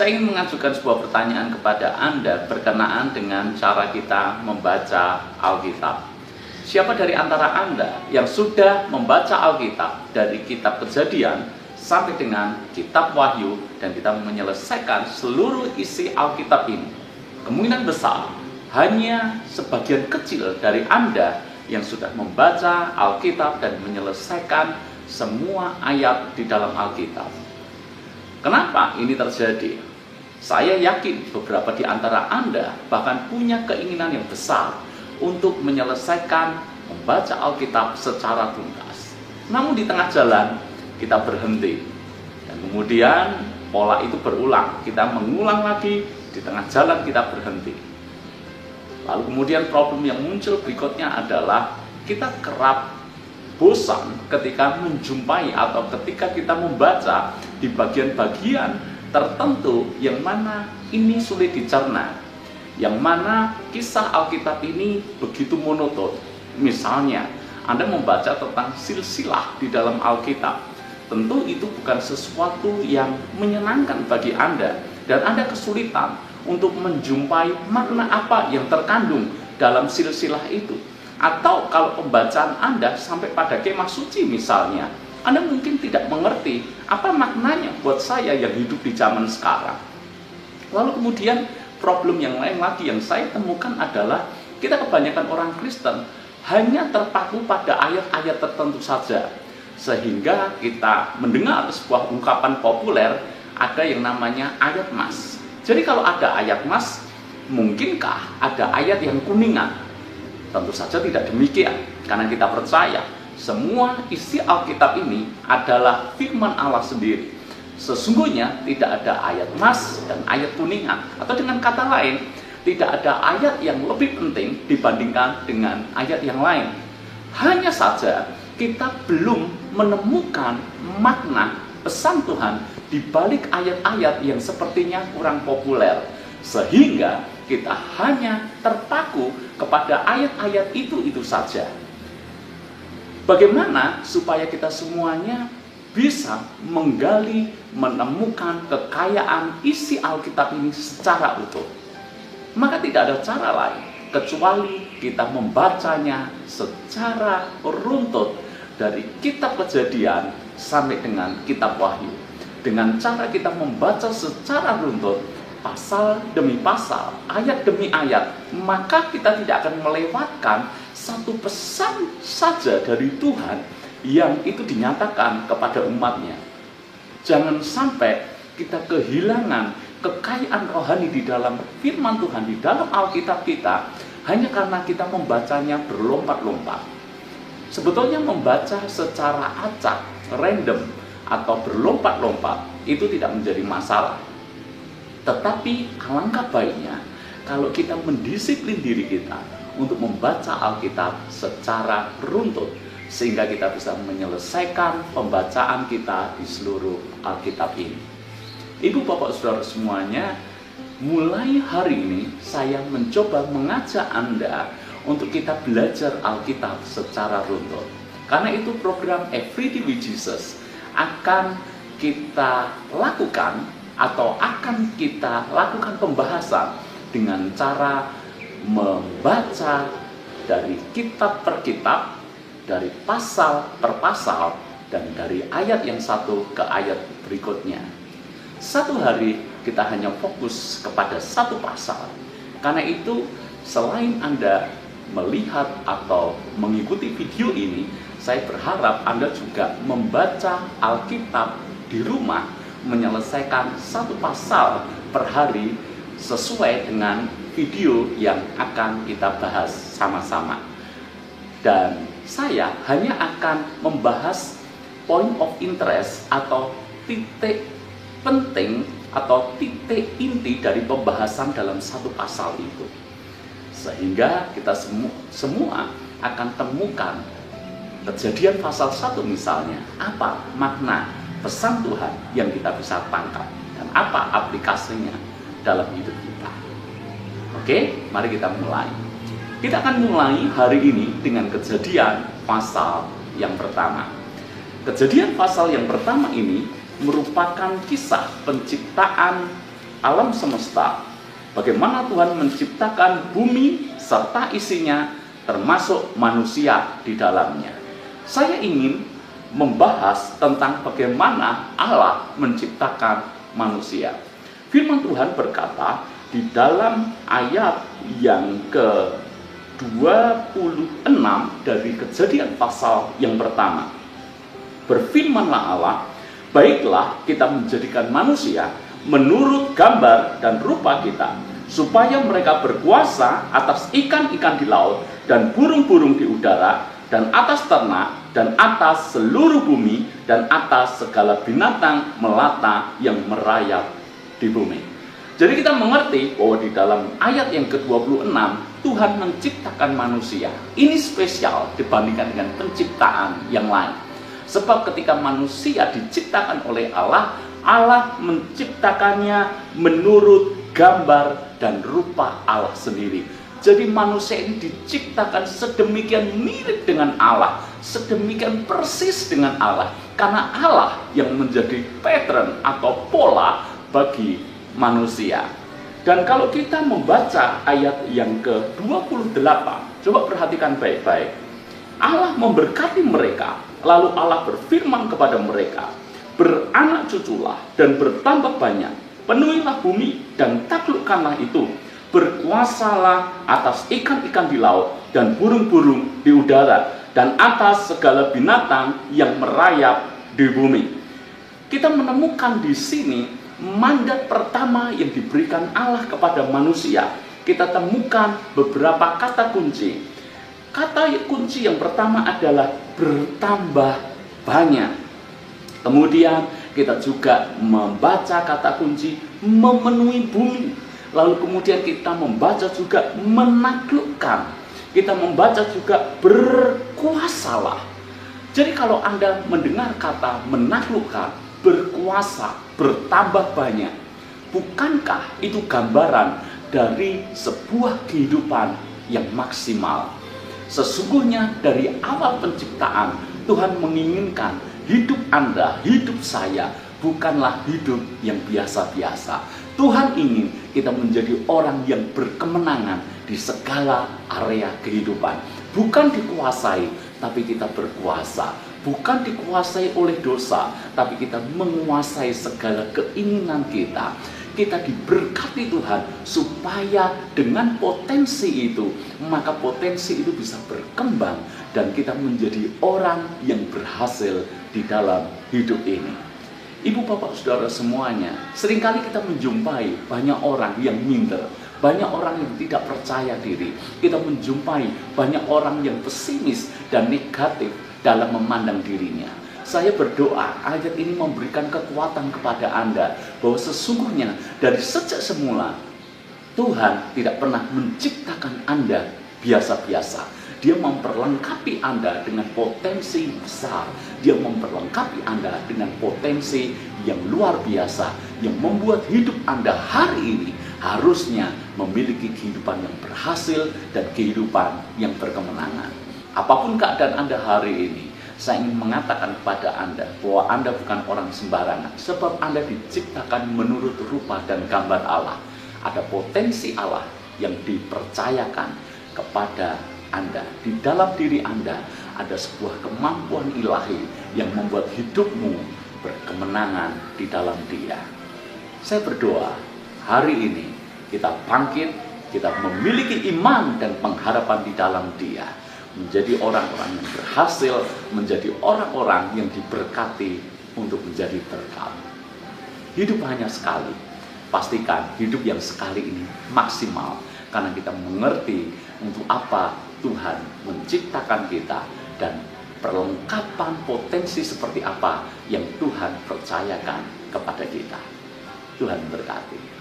Saya ingin mengajukan sebuah pertanyaan kepada Anda berkenaan dengan cara kita membaca Alkitab. Siapa dari antara Anda yang sudah membaca Alkitab dari kitab Kejadian sampai dengan kitab Wahyu dan kita menyelesaikan seluruh isi Alkitab ini? Kemungkinan besar hanya sebagian kecil dari Anda yang sudah membaca Alkitab dan menyelesaikan semua ayat di dalam Alkitab. Kenapa ini terjadi? Saya yakin beberapa di antara Anda bahkan punya keinginan yang besar untuk menyelesaikan membaca Alkitab secara tuntas. Namun di tengah jalan kita berhenti. Dan kemudian pola itu berulang. Kita mengulang lagi, di tengah jalan kita berhenti. Lalu kemudian problem yang muncul berikutnya adalah kita kerap bosan ketika menjumpai atau ketika kita membaca di bagian-bagian tertentu yang mana ini sulit dicerna, yang mana kisah Alkitab ini begitu monoton. Misalnya, Anda membaca tentang silsilah di dalam Alkitab, tentu itu bukan sesuatu yang menyenangkan bagi Anda, dan Anda kesulitan untuk menjumpai makna apa yang terkandung dalam silsilah itu. Atau kalau pembacaan Anda sampai pada kemah suci misalnya, Anda mungkin tidak mengerti apa maknanya buat saya yang hidup di zaman sekarang. Lalu kemudian problem yang lain lagi yang saya temukan adalah kita kebanyakan orang Kristen hanya terpaku pada ayat-ayat tertentu saja. Sehingga kita mendengar sebuah ungkapan populer, ada yang namanya ayat mas. Jadi kalau ada ayat mas, mungkinkah ada ayat yang kuningan? Tentu saja tidak demikian, karena kita percaya semua isi Alkitab ini adalah firman Allah sendiri. Sesungguhnya tidak ada ayat emas dan ayat kuningan, atau dengan kata lain, tidak ada ayat yang lebih penting dibandingkan dengan ayat yang lain. Hanya saja kita belum menemukan makna pesan Tuhan di balik ayat-ayat yang sepertinya kurang populer, sehingga kita hanya terpaku kepada ayat-ayat itu saja. Bagaimana supaya kita semuanya bisa menggali, menemukan kekayaan isi Alkitab ini secara utuh? Maka tidak ada cara lain kecuali kita membacanya secara runtut dari kitab Kejadian sampai dengan kitab Wahyu. Dengan cara kita membaca secara runtut, pasal demi pasal, ayat demi ayat, maka kita tidak akan melewatkan satu pesan saja dari Tuhan yang itu dinyatakan kepada umatnya. Jangan sampai kita kehilangan kekayaan rohani di dalam firman Tuhan, di dalam Alkitab kita, hanya karena kita membacanya berlompat-lompat. Sebetulnya membaca secara acak, random, atau berlompat-lompat, itu tidak menjadi masalah. Tetapi alangkah baiknya kalau kita mendisiplin diri kita untuk membaca Alkitab secara runtut, sehingga kita bisa menyelesaikan pembacaan kita di seluruh Alkitab ini. Ibu bapak saudara semuanya, mulai hari ini saya mencoba mengajak Anda untuk kita belajar Alkitab secara runtut. Karena itu program Everyday with Jesus akan kita lakukan atau akan kita lakukan pembahasan dengan cara membaca dari kitab per kitab, dari pasal per pasal, dan dari ayat yang satu ke ayat berikutnya. Satu hari kita hanya fokus kepada satu pasal. Karena itu selain Anda melihat atau mengikuti video ini, saya berharap Anda juga membaca Alkitab di rumah, menyelesaikan satu pasal per hari sesuai dengan video yang akan kita bahas sama-sama. Dan saya hanya akan membahas point of interest atau titik penting atau titik inti dari pembahasan dalam satu pasal itu, sehingga kita semua akan temukan Kejadian pasal 1 misalnya, apa makna pesan Tuhan yang kita bisa tangkap dan apa aplikasinya dalam hidup kita. Oke, mari kita mulai. Kita akan mulai hari ini dengan Kejadian pasal yang pertama. Kejadian pasal yang pertama ini merupakan kisah penciptaan alam semesta, bagaimana Tuhan menciptakan bumi serta isinya, termasuk manusia di dalamnya. Saya ingin membahas tentang bagaimana Allah menciptakan manusia. Firman Tuhan berkata di dalam ayat yang ke-26 dari Kejadian pasal yang pertama. Berfirmanlah Allah, baiklah kita menjadikan manusia menurut gambar dan rupa kita, supaya mereka berkuasa atas ikan-ikan di laut dan burung-burung di udara, dan atas ternak, dan atas seluruh bumi, dan atas segala binatang melata yang merayap di bumi. Jadi kita mengerti bahwa di dalam ayat yang ke-26, Tuhan menciptakan manusia. Ini spesial dibandingkan dengan penciptaan yang lain. Sebab ketika manusia diciptakan oleh Allah, Allah menciptakannya menurut gambar dan rupa Allah sendiri. Jadi manusia ini diciptakan sedemikian mirip dengan Allah, sedemikian persis dengan Allah, karena Allah yang menjadi pattern atau pola bagi manusia. Dan kalau kita membaca ayat yang ke-28, coba perhatikan baik-baik. Allah memberkati mereka, lalu Allah berfirman kepada mereka, beranak cuculah dan bertambah banyak, penuhilah bumi dan taklukkanlah itu, berkuasalah atas ikan-ikan di laut dan burung-burung di udara, dan atas segala binatang yang merayap di bumi. Kita menemukan di sini mandat pertama yang diberikan Allah kepada manusia. Kita temukan beberapa kata kunci. Kata kunci yang pertama adalah bertambah banyak. Kemudian kita juga membaca kata kunci memenuhi bumi. Lalu kemudian kita membaca juga menaklukkan. Kita membaca juga berkuasalah. Jadi kalau Anda mendengar kata menaklukkan, berkuasa, bertambah banyak, bukankah itu gambaran dari sebuah kehidupan yang maksimal? Sesungguhnya dari awal penciptaan, Tuhan menginginkan hidup Anda, hidup saya, bukanlah hidup yang biasa-biasa. Tuhan ingin kita menjadi orang yang berkemenangan di segala area kehidupan. Bukan dikuasai, tapi kita berkuasa. Bukan dikuasai oleh dosa, tapi kita menguasai segala keinginan kita. Kita diberkati Tuhan supaya dengan potensi itu, maka potensi itu bisa berkembang dan kita menjadi orang yang berhasil di dalam hidup ini. Ibu bapak saudara semuanya, seringkali kita menjumpai banyak orang yang minder, banyak orang yang tidak percaya diri. Kita menjumpai banyak orang yang pesimis dan negatif dalam memandang dirinya. Saya berdoa ayat ini memberikan kekuatan kepada Anda bahwa sesungguhnya dari sejak semula Tuhan tidak pernah menciptakan Anda biasa-biasa. Dia memperlengkapi Anda dengan potensi besar. Dia memperlengkapi Anda dengan potensi yang luar biasa, yang membuat hidup Anda hari ini harusnya memiliki kehidupan yang berhasil dan kehidupan yang berkemenangan. Apapun keadaan Anda hari ini, saya ingin mengatakan kepada Anda bahwa Anda bukan orang sembarangan, sebab Anda diciptakan menurut rupa dan gambar Allah. Ada potensi Allah yang dipercayakan kepada Anda. Di dalam diri Anda ada sebuah kemampuan ilahi yang membuat hidupmu berkemenangan di dalam Dia. Saya berdoa hari ini kita bangkit, kita memiliki iman dan pengharapan di dalam Dia, menjadi orang-orang yang berhasil, menjadi orang-orang yang diberkati untuk menjadi berkat. Hidup hanya sekali. Pastikan hidup yang sekali ini maksimal, karena kita mengerti untuk apa Tuhan menciptakan kita dan perlengkapan potensi seperti apa yang Tuhan percayakan kepada kita. Tuhan berkati.